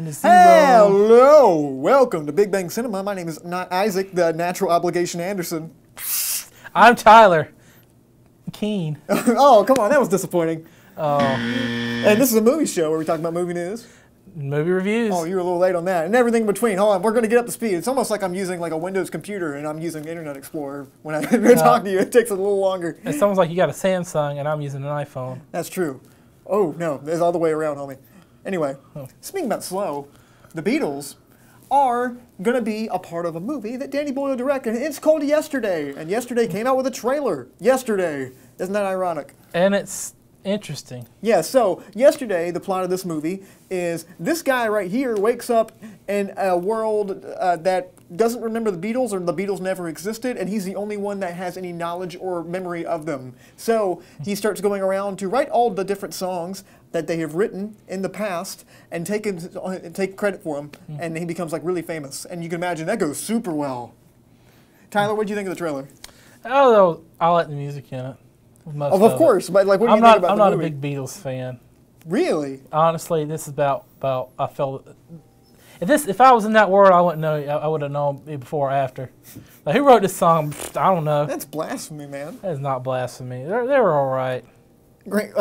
to zero. Hello! Welcome to Big Bang Cinema. My name is not Isaac, the Natural Obligation Anderson. I'm Tyler. Keen. Oh, come on, that was disappointing. Oh. And this is a movie show where we talk about movie news. Movie reviews. Oh, you were a little late on that. And everything in between. Hold on, we're going to get up to speed. It's almost like I'm using like a Windows computer and I'm using Internet Explorer. When I talk to you, it takes a little longer. It's almost like you got a Samsung and I'm using an iPhone. That's true. Oh, no, it's all the way around, homie. Anyway, speaking about slow, the Beatles are going to be a part of a movie that Danny Boyle directed. It's called Yesterday, and Yesterday came out with a trailer. Yesterday. Isn't that ironic? And it's interesting. Yeah, so Yesterday, the plot of this movie is this guy right here wakes up in a world that doesn't remember the Beatles, or the Beatles never existed, and he's the only one that has any knowledge or memory of them. So he starts going around to write all the different songs that they have written in the past and take credit for them, and he becomes like really famous. And you can imagine that goes super well. Tyler, what do you think of the trailer? Oh, I like the music in it. Of course, but like, what do you think about the movie? I'm not a big Beatles fan. Really? Honestly, this is about I felt. If I was in that world, I wouldn't know. I would have known it before or after. Like, who wrote this song? I don't know. That's blasphemy, man. That is not blasphemy. They were all right. Great.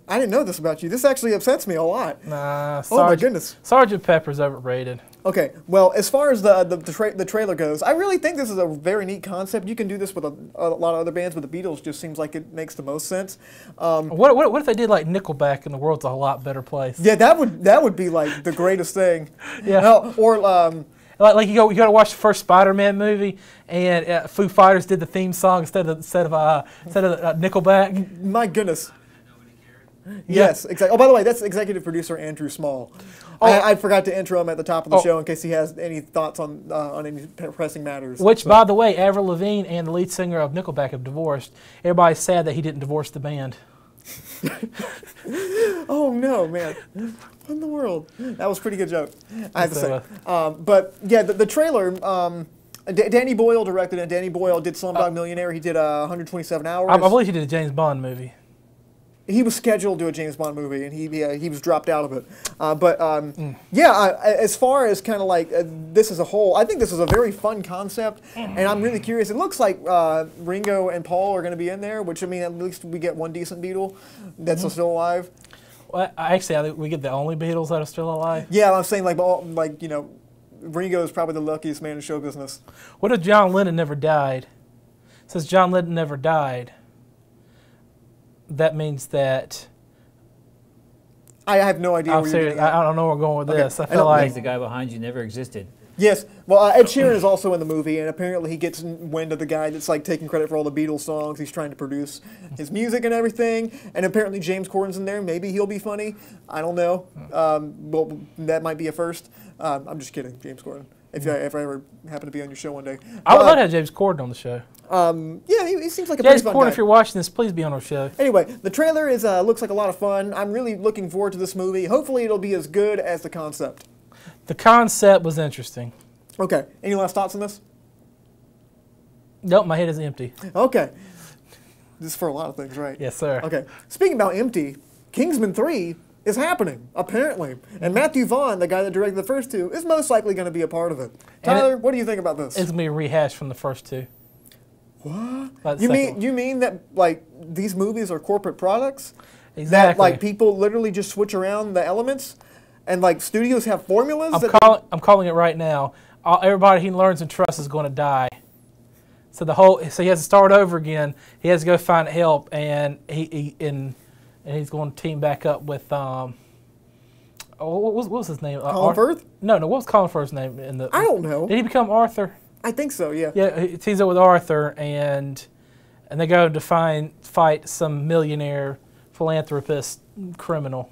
I didn't know this about you. This actually upsets me a lot. Nah. Oh my goodness. Sgt. Pepper's overrated. Okay. Well, as far as the trailer goes, I really think this is a very neat concept. You can do this with a lot of other bands, but the Beatles just seems like it makes the most sense. What if they did like Nickelback and the world's a lot better place? Yeah, that would be like the greatest thing. Yeah. No, or like you got to watch the first Spider-Man movie, and Foo Fighters did the theme song instead of Nickelback. My goodness. Yes, exactly. Oh, by the way, that's executive producer Andrew Small. Oh. I forgot to intro him at the top of the show in case he has any thoughts on any pressing matters. Which, by the way, Avril Lavigne and the lead singer of Nickelback have divorced. Everybody's sad that he didn't divorce the band. Oh no, man! What in the world? That was a pretty good joke, I have to say. But yeah, the trailer. Danny Boyle directed it. Danny Boyle did Slumdog Millionaire. He did 127 Hours. I believe he did a James Bond movie. He was scheduled to do a James Bond movie, and he was dropped out of it. As far as kind of like this as a whole, I think this is a very fun concept, and I'm really curious. It looks like Ringo and Paul are going to be in there, which, I mean, at least we get one decent Beatle that's still alive. Well, I think we get the only Beatles that are still alive. Yeah, I'm saying like you know, Ringo is probably the luckiest man in show business. What if John Lennon never died? It says John Lennon never died. That means that I have no idea. I'm serious. I don't know where we're going with this. I feel like the guy behind you never existed. Yes. Well, Ed Sheeran is also in the movie, and apparently he gets wind of the guy that's like taking credit for all the Beatles songs. He's trying to produce his music and everything. And apparently James Corden's in there. Maybe he'll be funny. I don't know. Well, that might be a first. I'm just kidding, James Corden. If I ever happen to be on your show one day. I would love to have James Corden on the show. Yeah, he seems like a James pretty fun Corden, guy. if you're watching this, please be on our show. Anyway, the trailer is looks like a lot of fun. I'm really looking forward to this movie. Hopefully it'll be as good as the concept. The concept was interesting. Okay. Any last thoughts on this? Nope, my head is empty. Okay. This is for a lot of things, right? Yes, sir. Okay. Speaking about empty, Kingsman 3 is happening, apparently. And Matthew Vaughn, the guy that directed the first two, is most likely going to be a part of it. Tyler, what do you think about this? It's going to be a rehash from the first two. What? Like You mean that like these movies are corporate products? Exactly. That like people literally just switch around the elements, and like studios have formulas. I'm calling it right now. Everybody he learns and trusts is going to die. So he has to start over again. He has to go find help, and he's going to team back up with what was his name? Colin Firth? No. What was Colin Firth's name in the? I don't know. Did he become Arthur? I think so. Yeah. Yeah, he teams up with Arthur, and they go to fight some millionaire philanthropist criminal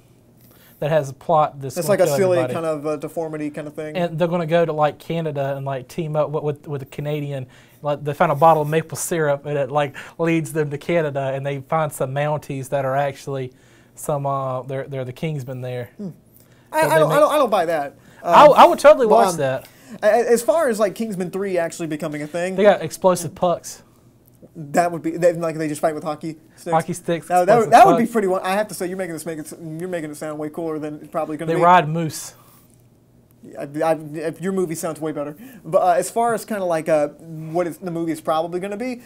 that has a plot that's like a silly everybody. kind of deformity kind of thing. And they're going to go to like Canada and like team up with a Canadian. Like they find a bottle of maple syrup, and it like leads them to Canada, and they find some Mounties that are actually some they're the Kingsmen there. I don't buy that. I would totally watch that. As far as like Kingsman 3 actually becoming a thing, They got explosive pucks. That would be like they just fight with hockey sticks. Hockey sticks. That would be pretty. I have to say, you're making it sound way cooler than it's probably going to be. They ride moose. Your movie sounds way better. But as far as kind of like the movie is probably going to be,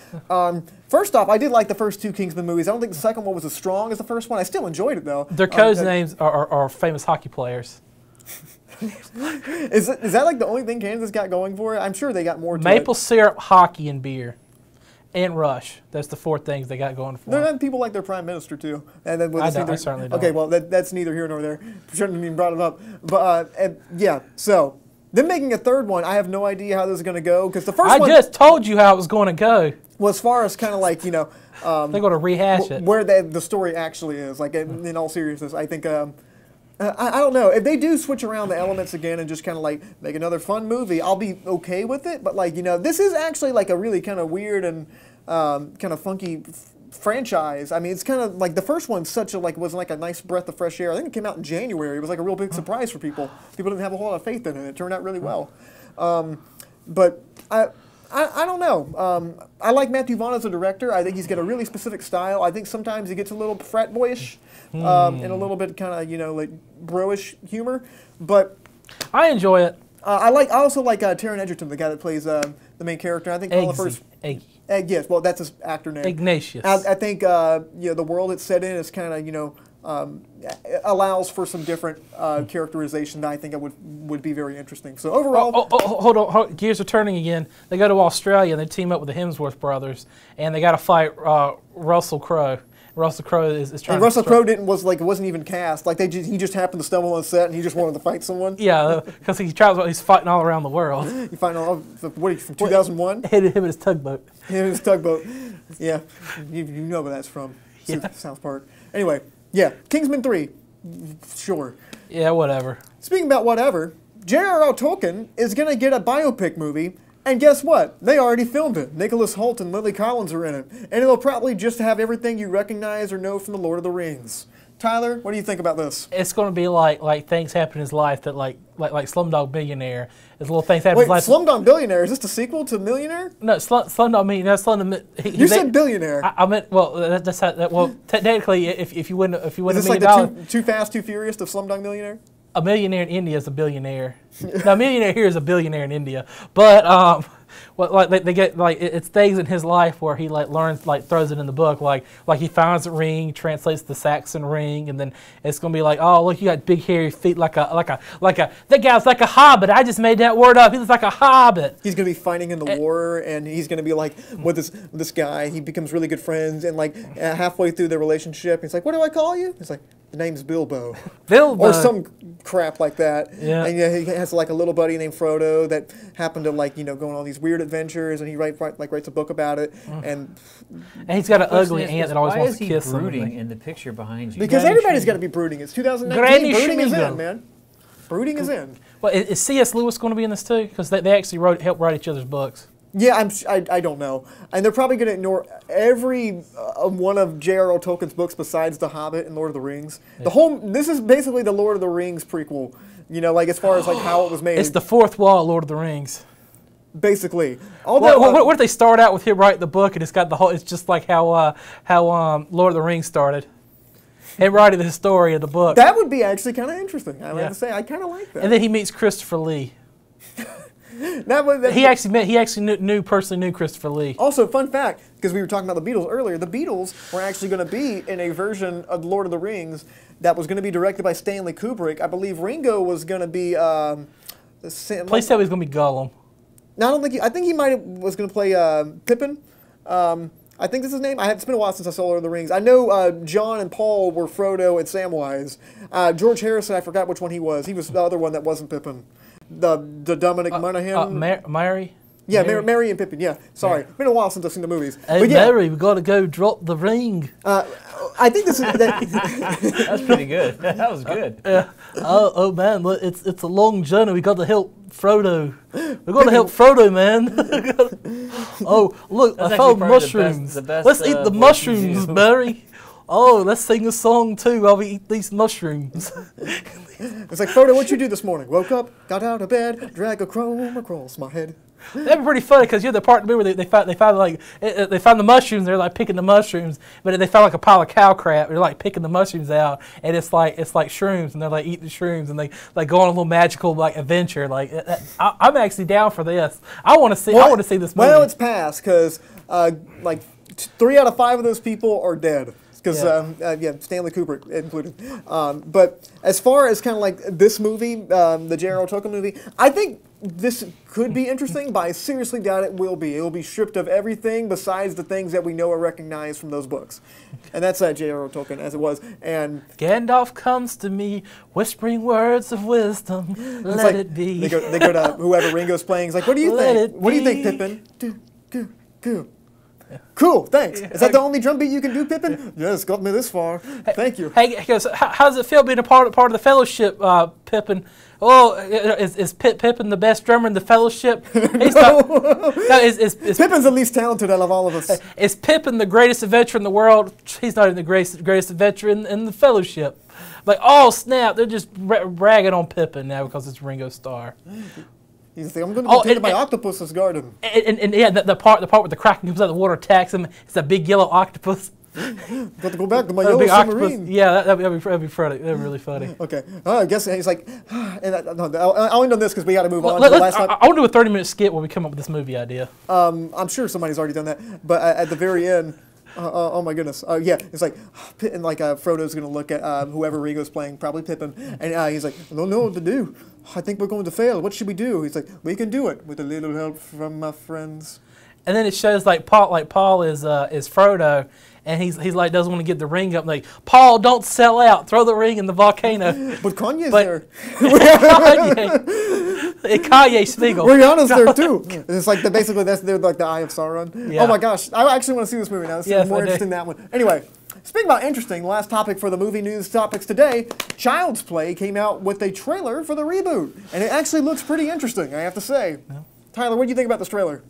first off, I did like the first two Kingsman movies. I don't think the second one was as strong as the first one. I still enjoyed it though. Their code names are famous hockey players. Is that like the only thing Kansas got going for it? I'm sure they got more. Maple syrup, hockey, and beer. And Rush. That's the 4 things they got going for They're them. not people like their prime minister too. And then I certainly don't. Okay, well that's neither here nor there. Shouldn't have even brought it up. But yeah, so them making a third one, I have no idea how this is going to go because the first one. I just told you how it was going to go. Well, as far as kind of like they're going to rehash it. Where the story actually is, like in all seriousness, I think. I don't know if they do switch around the elements again and just kind of like make another fun movie. I'll be okay with it, but like this is actually like a really kind of weird and kind of funky franchise. I mean, it's kind of like the first one was like a nice breath of fresh air. I think it came out in January. It was like a real big surprise for people. People didn't have a whole lot of faith in it. It turned out really well, but I don't know. I like Matthew Vaughn as a director. I think he's got a really specific style. I think sometimes he gets a little frat boyish and a little bit kind of like bro-ish humor. But I enjoy it. I also like Taron Egerton, the guy that plays the main character. I think all the first. Yes, well, that's his actor name. Ignatius. I think the world it's set in is kind of allows for some different characterization that I think would be very interesting. So overall, hold on, gears are turning again. They go to Australia and they team up with the Hemsworth brothers, and they got to fight Russell Crowe. Russell Crowe is trying. And Russell Crowe wasn't even cast. Like he just happened to stumble on set and he just wanted to fight someone. Yeah, because he's fighting all around the world. You find what from 2001? Him and his tugboat. Him and his tugboat. Yeah, you know where that's from. Yeah. South Park. Anyway, yeah, Kingsman 3. Sure. Yeah, whatever. Speaking about whatever, J.R.R. Tolkien is going to get a biopic movie, and guess what? They already filmed it. Nicholas Hoult and Lily Collins are in it, and it'll probably just have everything you recognize or know from The Lord of the Rings. Tyler, what do you think about this? It's going to be like things happen in his life that like Slumdog Millionaire. There's little things happen in his life. Slumdog Billionaire, is this the sequel to Millionaire? No, Slumdog Millionaire. You said Billionaire. I meant, well, that's how, well, technically, if you win $1 million. Is this like Too Fast, Too Furious of Slumdog Millionaire? A millionaire in India is a billionaire. Now, a millionaire here is a billionaire in India. But they get it's things in his life where he learns throws it in the book like he finds a ring, translates the Saxon ring, and then it's gonna be like, oh look, you got big hairy feet like a that guy's like a hobbit. I just made that word up. He looks like a hobbit. He's gonna be fighting in the war, and he's gonna be like with this guy. He becomes really good friends, and halfway through their relationship, he's like, what do I call you? He's like, the name's Bilbo. Bilbo. Or some crap like that. Yeah. And he has a little buddy named Frodo that happened to go on all these weird adventures, and he writes a book about it. And he's got an ugly aunt that always wants to kiss him. Why is he brooding in the picture behind you? Because everybody's got to be brooding. It's 2019. Brooding is in, man. Brooding is in. Well, is C.S. Lewis going to be in this too? Because they actually helped write each other's books. Yeah, I don't know. And they're probably going to ignore every one of J.R.R. Tolkien's books besides The Hobbit and Lord of the Rings. Yeah. This is basically the Lord of the Rings prequel, as far as how it was made. It's the fourth wall of Lord of the Rings. Basically. Although, what if they start out with him writing the book and it's got it's just like how Lord of the Rings started. Him writing the story of the book. That would be actually kind of interesting. I have to say, I kind of like that. And then he meets Christopher Lee. He actually personally knew Christopher Lee. Also, fun fact, because we were talking about the Beatles earlier, the Beatles were actually going to be in a version of Lord of the Rings that was going to be directed by Stanley Kubrick. I believe Ringo was going to be. Please tell me he's going to be Gollum. No, I don't think. I think he was going to play Pippin. I think that's his name. It's been a while since I saw Lord of the Rings. I know John and Paul were Frodo and Samwise. George Harrison, I forgot which one he was. He was the other one that wasn't Pippin. The Dominic Monaghan. Mary? Yeah, Mary and Pippin, yeah. Sorry. It's been a while since I've seen the movies. Hey, but yeah, Mary, we got to go drop the ring. I think this is... That's pretty good. That was good. Oh, man, it's a long journey. We got to help Frodo. We got to help Frodo, man. Oh, look, I found mushrooms. The best Let's eat the mushrooms, Mary. oh, let's sing a song too while we eat these mushrooms. It's like, Frodo, what'd you do this morning? Woke up, got out of bed, drag a comb across my head. That'd be pretty funny because the part of the movie where they found the mushrooms. They're like picking the mushrooms, but they found like a pile of cow crap. They're like picking the mushrooms out, and it's like shrooms, and they're like eating the shrooms, and they like go on a little magical like adventure. Like I'm actually down for this. I want to see. I want to see this movie. Well, it's passed because like 3 out of 5 of those people are dead. Because Stanley Kubrick included. But as far as kind of like this movie, the J.R.R. Tolkien movie, I think this could be interesting, but I seriously doubt it will be. It will be stripped of everything besides the things that we know are recognized from those books. And that's J.R.R. Tolkien as it was. And Gandalf comes to me, whispering words of wisdom. Let it be. They go to whoever Ringo's playing. He's like, what do you think? What do you think, Pippin? Do. Cool, thanks. Is that the only drum beat you can do, Pippin? Yes, got me this far. Thank you. Hey, he goes, how does it feel being a part of the fellowship, Pippin? Oh, is Pippin the best drummer in the fellowship? He's is Pippin's the least talented out of all of us. Is Pippin the greatest adventurer in the world? He's not even the greatest adventurer in the fellowship. Like, oh, snap, they're just bragging on Pippin now because it's Ringo Starr. He's like, I'm going to go into my octopus's garden. And yeah, the part where the Kraken comes out of the water, attacks him. It's a big yellow octopus. Got to go back to my yellow submarine. Yeah, that'd be funny. That'd be really funny. Okay. I guess he's like, and I'll end on this because we got to move on. I want to do a 30-minute skit when we come up with this movie idea. I'm sure somebody's already done that, but at the very end. Oh my goodness! Yeah, it's like, and like Frodo's gonna look at whoever Ringo's playing, probably Pippin, and he's like, I don't know what to do. I think we're going to fail. What should we do? He's like, we can do it with a little help from my friends. And then it shows like Paul is Frodo, and he's like doesn't want to get the ring up. Like, Paul, don't sell out. Throw the ring in the volcano. But Kanye's there. Kanye Spiegel. Rihanna's there too. It's like they're like the Eye of Sauron. Yeah. Oh my gosh, I actually want to see this movie now. This is more interesting than that one. Anyway, speaking about interesting, the last topic for the movie news topics today, Child's Play came out with a trailer for the reboot, and it actually looks pretty interesting, I have to say. Yeah. Tyler, what do you think about this trailer?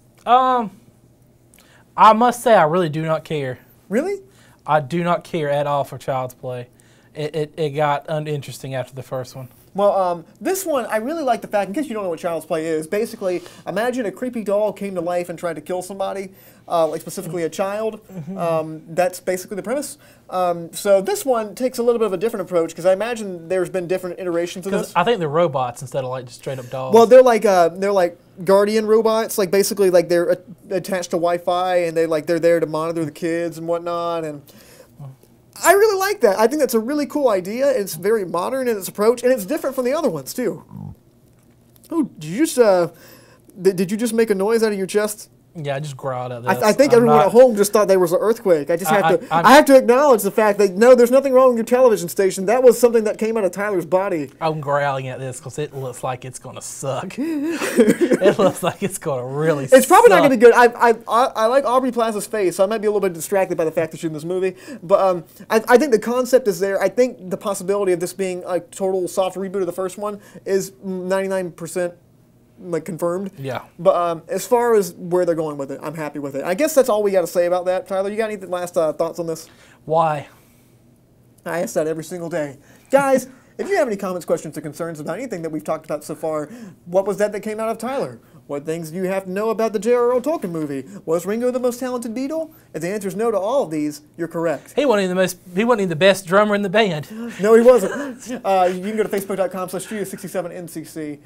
I must say I really do not care. Really? I do not care at all for Child's Play. It got uninteresting after the first one. Well, this one, I really like the fact, in case you don't know what Child's Play is, basically, imagine a creepy doll came to life and tried to kill somebody, like specifically a child. That's basically the premise. So this one takes a little bit of a different approach, because I imagine there's been different iterations of this. I think they're robots instead of like just straight up dolls. Well, they're like guardian robots, like basically like they're attached to Wi-Fi, and they're there to monitor the kids and whatnot, and I really like that. I think that's a really cool idea. It's very modern in its approach, and it's different from the other ones too. Oh, did you just make a noise out of your chest? Yeah, I just growled at this. I think everyone at home just thought there was an earthquake. I have to acknowledge the fact that no, there's nothing wrong with your television station. That was something that came out of Tyler's body. I'm growling at this because it looks like it's going to suck. It looks like it's going to really suck. It's probably not going to be good. I like Aubrey Plaza's face, so I might be a little bit distracted by the fact that she's in this movie. But I think the concept is there. I think the possibility of this being a total soft reboot of the first one is 99%. Like confirmed. Yeah. But as far as where they're going with it, I'm happy with it. I guess that's all we got to say about that. Tyler, you got any last thoughts on this? Why? I ask that every single day. Guys, if you have any comments, questions, or concerns about anything that we've talked about so far, what was that came out of Tyler? What things do you have to know about the J.R.R. Tolkien movie? Was Ringo the most talented Beatle? If the answer is no to all of these, you're correct. He wasn't even the best drummer in the band. No, he wasn't. You can go to facebook.com/Studio67NCC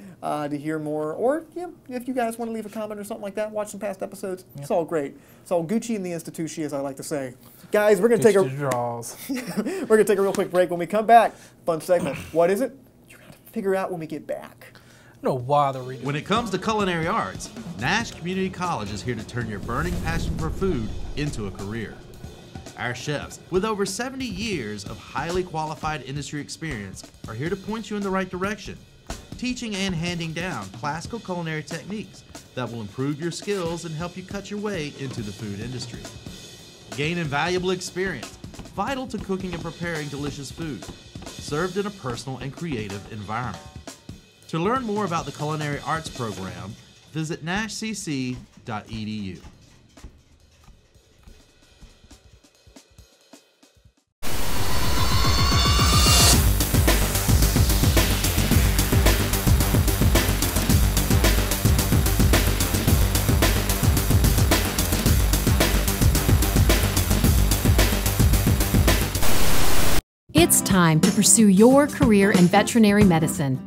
to hear more. Or if you guys want to leave a comment or something like that, watch some past episodes. Yep. It's all great. It's all Gucci in the Institution, as I like to say. Guys, we're going to take we're going to take a real quick break. When we come back, fun segment. What is it? You're going to figure out when we get back. I don't know why they're reading. When it comes to culinary arts, Nash Community College is here to turn your burning passion for food into a career. Our chefs, with over 70 years of highly qualified industry experience, are here to point you in the right direction, teaching and handing down classical culinary techniques that will improve your skills and help you cut your way into the food industry. Gain invaluable experience, vital to cooking and preparing delicious food, served in a personal and creative environment. To learn more about the Culinary Arts program, visit nashcc.edu. time to pursue your career in veterinary medicine.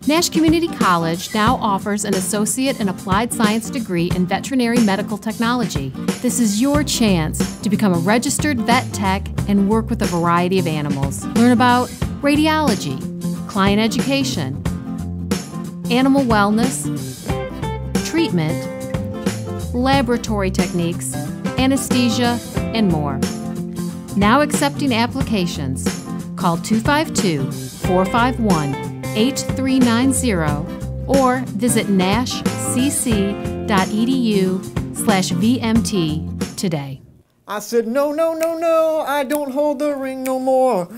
Nash Community College now offers an Associate in Applied Science degree in Veterinary Medical Technology. This is your chance to become a registered vet tech and work with a variety of animals. Learn about radiology, client education, animal wellness, treatment, laboratory techniques, anesthesia, and more. Now accepting applications. Call 252-451-8390 or visit nashcc.edu/VMT today. I said, no, no, no, no, I don't hold the ring no more.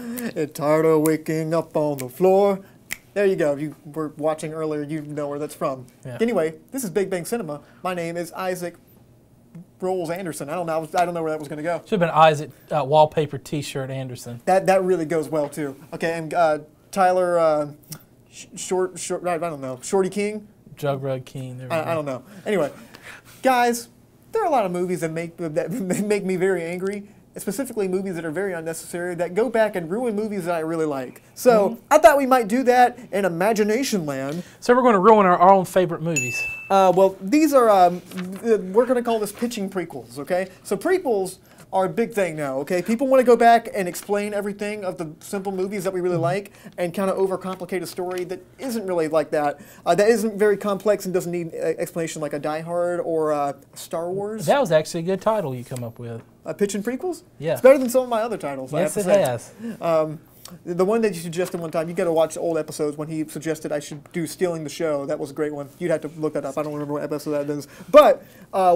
Tired of waking up on the floor. There you go. You were watching earlier, you know where that's from. Yeah. Anyway, this is Big Bang Cinema. My name is Isaac Rolls Anderson. I don't know where that was going to go. Should have been Isaac Wallpaper T-shirt Anderson. That really goes well too. Okay, and Tyler Short. I don't know. Shorty King. Jugrug King. There we go. I don't know. Anyway, guys, there are a lot of movies that make me very angry. Specifically, movies that are very unnecessary that go back and ruin movies that I really like. So I thought we might do that in Imagination Land. So we're going to ruin our own favorite movies. Well, these are, we're going to call this pitching prequels, okay? So prequels are a big thing now, okay? People want to go back and explain everything of the simple movies that we really like and kind of overcomplicate a story that isn't really like that. That isn't very complex and doesn't need explanation like a Die Hard or Star Wars. That was actually a good title you come up with. Pitching prequels? Yeah. It's better than some of my other titles, Yes, I it have to say. has. The one that you suggested one time, you got to watch old episodes when he suggested I should do Stealing the Show. That was a great one. You'd have to look that up. I don't remember what episode that is. But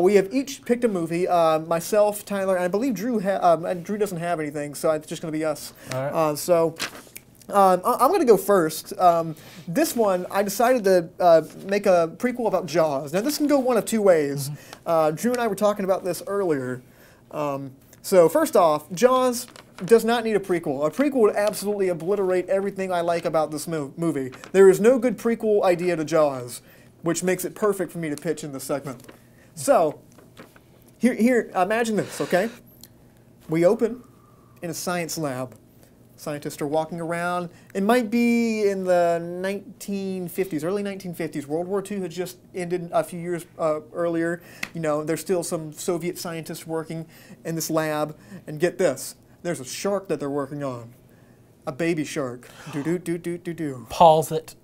we have each picked a movie. Myself, Tyler, and I believe Drew. Drew doesn't have anything, so it's just going to be us. All right. I'm going to go first. This one, I decided to make a prequel about Jaws. Now, this can go one of two ways. Drew and I were talking about this earlier. So first off, Jaws does not need a prequel. A prequel would absolutely obliterate everything I like about this movie. There is no good prequel idea to Jaws, which makes it perfect for me to pitch in this segment. So, here, imagine this, okay? We open in a science lab. Scientists are walking around. It might be in the 1950s, early 1950s. World War II had just ended a few years earlier. You know, there's still some Soviet scientists working in this lab. And get this, there's a shark that they're working on. A baby shark. Do-do-do-do-do-do. Pause it.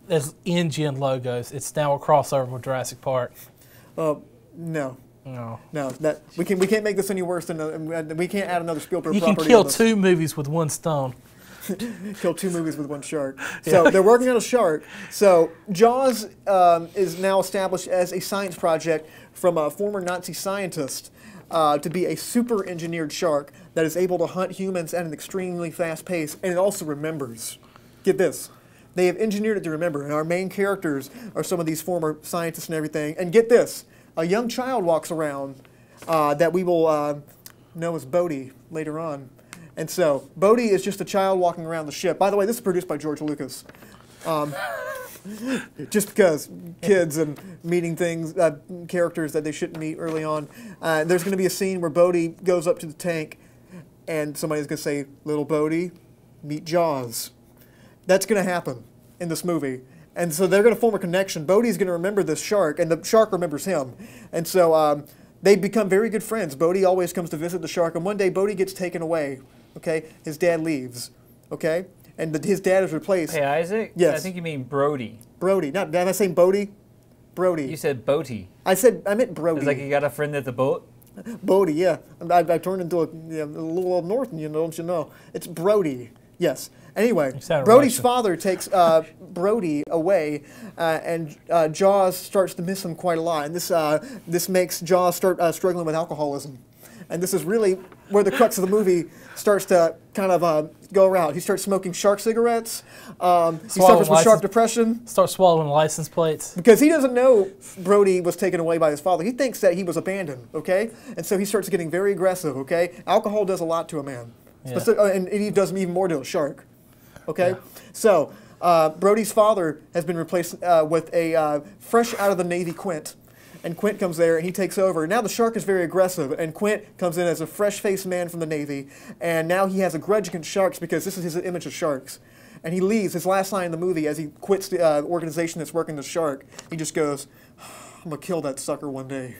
There's InGen logos. It's now a crossover with Jurassic Park. No. No. No, we can't make this any worse than we can't add another Spielberg You property. can kill on this. 2 movies with 1 stone. Kill 2 movies with 1 shark. So they're working on a shark. So Jaws is now established as a science project from a former Nazi scientist to be a super engineered shark that is able to hunt humans at an extremely fast pace, and it also remembers. Get this. They have engineered it to remember, and our main characters are some of these former scientists and everything. And get this. A young child walks around that we will know as Bodhi later on. And so, Bodhi is just a child walking around the ship. By the way, this is produced by George Lucas. Just because kids and meeting things, characters that they shouldn't meet early on. There's going to be a scene where Bodhi goes up to the tank and somebody's going to say, "Little Bodhi, meet Jaws." That's going to happen in this movie. And so they're going to form a connection. Bodhi's going to remember this shark, and the shark remembers him. And so they become very good friends. Bodhi always comes to visit the shark, and one day Bodhi gets taken away. Okay, his dad leaves. Okay, and his dad is replaced. Hey, Isaac? Yes. I think you mean Brody. Brody. Not, am I saying Bodhi? Brody. You said Boaty. I meant Brody. It's like you got a friend at the boat? Bodhi, yeah. I turned into a little North, don't you know? It's Brody. Yes. Anyway, Brody's father takes Brody away, and Jaws starts to miss him quite a lot. And this makes Jaws start struggling with alcoholism. And this is really where the crux of the movie starts to kind of go around. He starts smoking shark cigarettes. He suffers from shark depression. Starts swallowing license plates. Because he doesn't know Brody was taken away by his father. He thinks that he was abandoned, okay? And so he starts getting very aggressive, okay? Alcohol does a lot to a man. Yeah. And he does even more to a shark. Okay, yeah. So Brody's father has been replaced with a fresh out of the Navy Quint, and Quint comes there and he takes over. Now the shark is very aggressive, and Quint comes in as a fresh-faced man from the Navy, and now he has a grudge against sharks because this is his image of sharks. And he leaves. His last line in the movie, as he quits the organization that's working the shark, he just goes, "I'm gonna kill that sucker one day."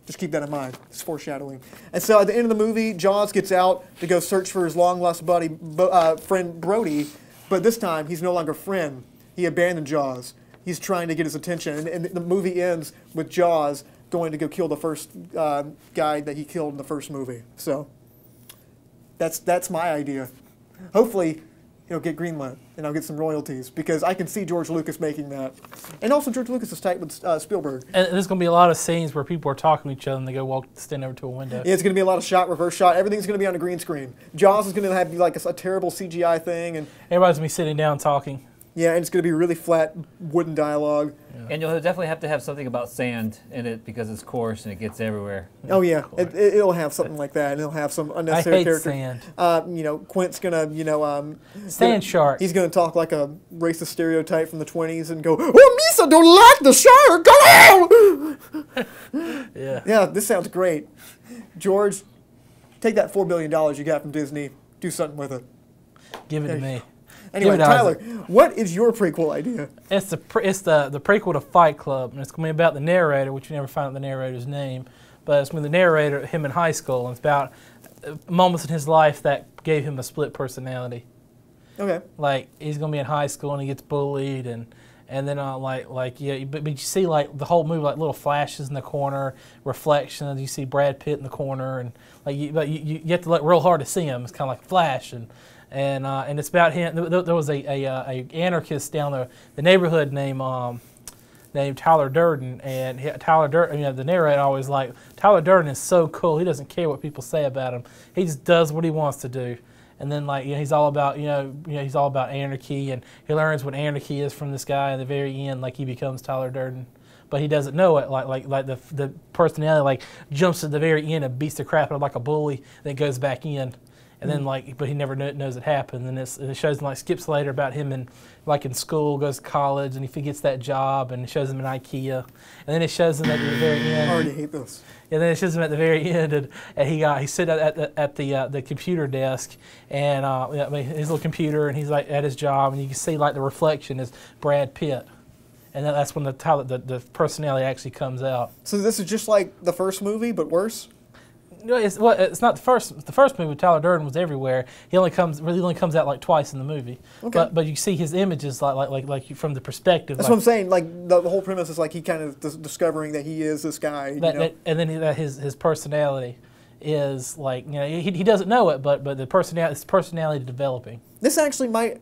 Just keep that in mind. It's foreshadowing. And so at the end of the movie, Jaws gets out to go search for his long-lost buddy, friend Brody, but this time he's no longer a friend. He abandoned Jaws. He's trying to get his attention, and the movie ends with Jaws going to go kill the first guy that he killed in the first movie. So that's my idea. Hopefully, it'll get greenlit, and I'll get some royalties, because I can see George Lucas making that. And also, George Lucas is tight with Spielberg. And there's going to be a lot of scenes where people are talking to each other and they go stand over to a window. Yeah, it's going to be a lot of shot, reverse shot. Everything's going to be on a green screen. Jaws is going to have like a terrible CGI thing. And everybody's going to be sitting down talking. Yeah, and it's going to be really flat wooden dialogue. Yeah. And you'll definitely have to have something about sand in it because it's coarse and it gets everywhere. Oh yeah, it'll have something like that, and it'll have some unnecessary character. Sand. Quint's gonna, sand shark. He's gonna talk like a racist stereotype from the 20s and go, "Oh, Misa don't like the shark. Go out!" Yeah. Yeah, this sounds great. George, take that $4 billion you got from Disney, do something with it. Give it to me. Anyway, Tyler, what is your prequel idea? It's the prequel to Fight Club, and it's going to be about the narrator, which you never find out the narrator's name, but it's going to be the narrator, him in high school, and it's about moments in his life that gave him a split personality. Okay. Like, he's going to be in high school and he gets bullied, and then but you see like the whole movie, like little flashes in the corner, reflections. You see Brad Pitt in the corner, and but you have to look real hard to see him. It's kind of like a flash, and it's about him. There was a anarchist down the neighborhood named Tyler Durden, and Tyler Durden, the narrator always like, Tyler Durden is so cool. He doesn't care what people say about him. He just does what he wants to do. And then he's all about he's all about anarchy, and he learns what anarchy is from this guy. At the very end, he becomes Tyler Durden, but he doesn't know it. Like the personality jumps at the very end and beats the crap out of like a bully, then goes back in. And then but he never knows it happened. And it shows him skips later about him in school, goes to college, and he gets that job, and it shows him in IKEA. And then it shows him at the very end. I already hate this. And then it shows him at the very end, and he sit at the computer desk, and his little computer, and he's at his job, and you can see the reflection is Brad Pitt. And that's when the personality actually comes out. So this is just like the first movie, but worse? No, it's not the first. The first movie, Tyler Durden was everywhere. He only comes out twice in the movie. Okay. But you see his images like from the perspective. That's what I'm saying. The whole premise is he kind of discovering that he is this guy. And then his personality is he doesn't know it, but his personality developing. This actually might.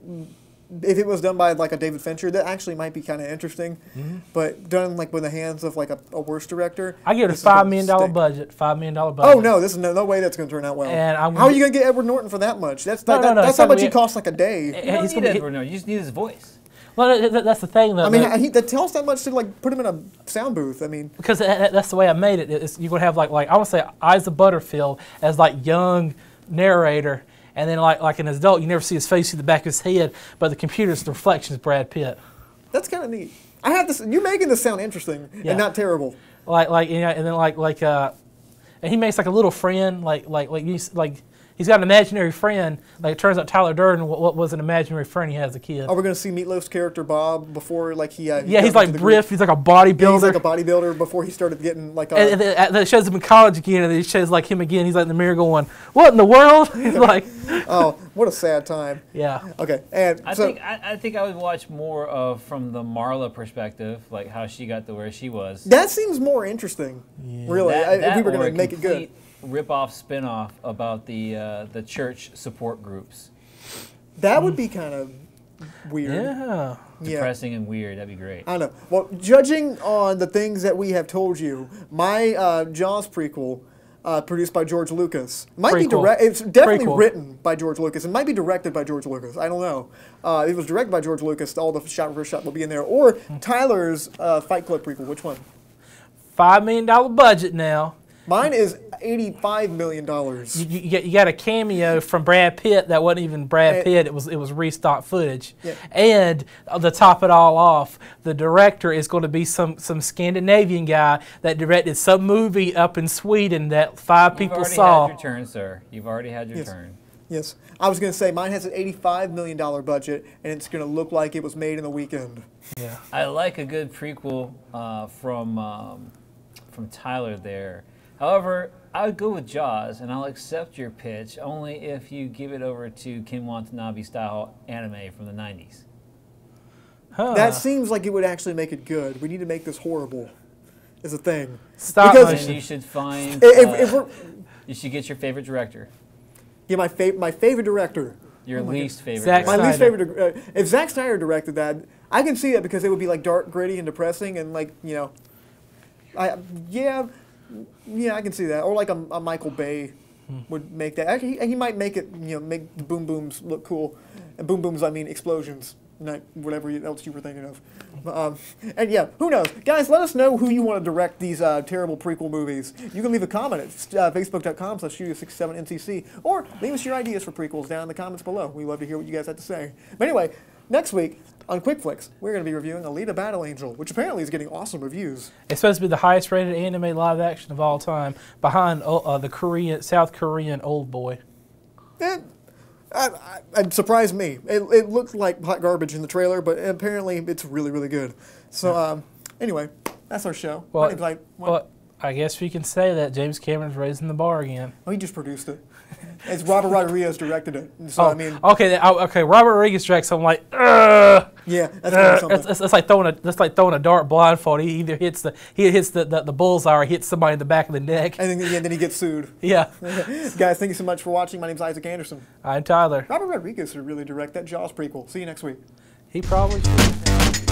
If it was done by a David Fincher, that actually might be kind of interesting. Mm-hmm. But done with the hands of a worse director. I give it a $5 million budget. $5 million budget. Oh no, this is no way that's going to turn out well. And how are you going to get Edward Norton for that much? That's how much he costs a day. You don't need Edward Norton. You just need his voice. Well, that's the thing, though. I mean, that tells that much to put him in a sound booth. I mean, because that's the way I made it. You're going to have I want to say Isa Butterfield as young narrator. And then, like an adult, you never see his face, you see the back of his head, but the computer's the reflection is Brad Pitt. That's kind of neat. I have this. You're making this sound interesting and not terrible. And then and he makes a little friend, he's got an imaginary friend. It turns out Tyler Durden was an imaginary friend he has as a kid. Oh, we're gonna see Meatloaf's character Bob before he. Yeah, he's Briff. He's like a bodybuilder. Yeah, he's like a bodybuilder before he started getting And then it shows him in college again, and then it shows him again. He's in the mirror going, "What in the world?" He's "Oh, what a sad time." Yeah. Okay, and I think I would watch more of from the Marla perspective, how she got to where she was. That seems more interesting. Yeah. Really, if we were gonna make it good. Rip-off spin-off about the church support groups. That would be kind of weird. Yeah. Depressing and weird. That'd be great. I know. Well, judging on the things that we have told you, my Jaws prequel, produced by George Lucas, it's definitely written by George Lucas. It might be directed by George Lucas. I don't know. It was directed by George Lucas. All the shot reverse shot will be in there. Or Tyler's Fight Club prequel. Which one? $5 million budget now. Mine is $85 million. You got a cameo from Brad Pitt that wasn't even Brad Pitt. It was restock footage. Yeah. And to top it all off, the director is going to be some Scandinavian guy that directed some movie up in Sweden that 5 people saw. You've already had your turn, sir. You've already had your turn. Yes. I was going to say, mine has an $85 million budget, and it's going to look like it was made in a weekend. Yeah. I like a good prequel from Tyler there. However, I would go with Jaws, and I'll accept your pitch only if you give it over to Ken Watanabe-style anime from the 90s. Huh. That seems like it would actually make it good. We need to make this horrible, is a thing. Stop Because motion. And you should find. if we're, you should get your favorite director. yeah, my favorite director. Your least favorite. Zack director. My least Snyder. favorite. If Zack Snyder directed that, I can see that because it would be like dark, gritty, and depressing, and like yeah, I can see that. Or like a Michael Bay would make that. Actually, he might make it. Make the boom booms look cool, and boom booms I mean explosions, not whatever else you were thinking of. And yeah, who knows, guys? Let us know who you want to direct these terrible prequel movies. You can leave a comment at facebook.com/studio67ncc, or leave us your ideas for prequels down in the comments below. We love to hear what you guys have to say. But anyway, next week on Quick Flicks, we're going to be reviewing Alita Battle Angel, which apparently is getting awesome reviews. It's supposed to be the highest rated anime live action of all time, behind the South Korean Old Boy. It surprised me. It looked like hot garbage in the trailer, but apparently it's really, really good. So anyway, that's our show. My name's Well, I guess we can say that James Cameron's raising the bar again. Oh, he just produced it. It's Robert Rodriguez directed it. So I mean, okay, Robert Rodriguez directs. I'm like, ugh. Yeah, that's something. It's like throwing a dart blindfold. He either hits the bullseye or hits somebody in the back of the neck. And then he gets sued. Yeah. Guys, thank you so much for watching. My name's Isaac Anderson. I'm Tyler. Robert Rodriguez should really direct that Jaws prequel. See you next week. He probably should.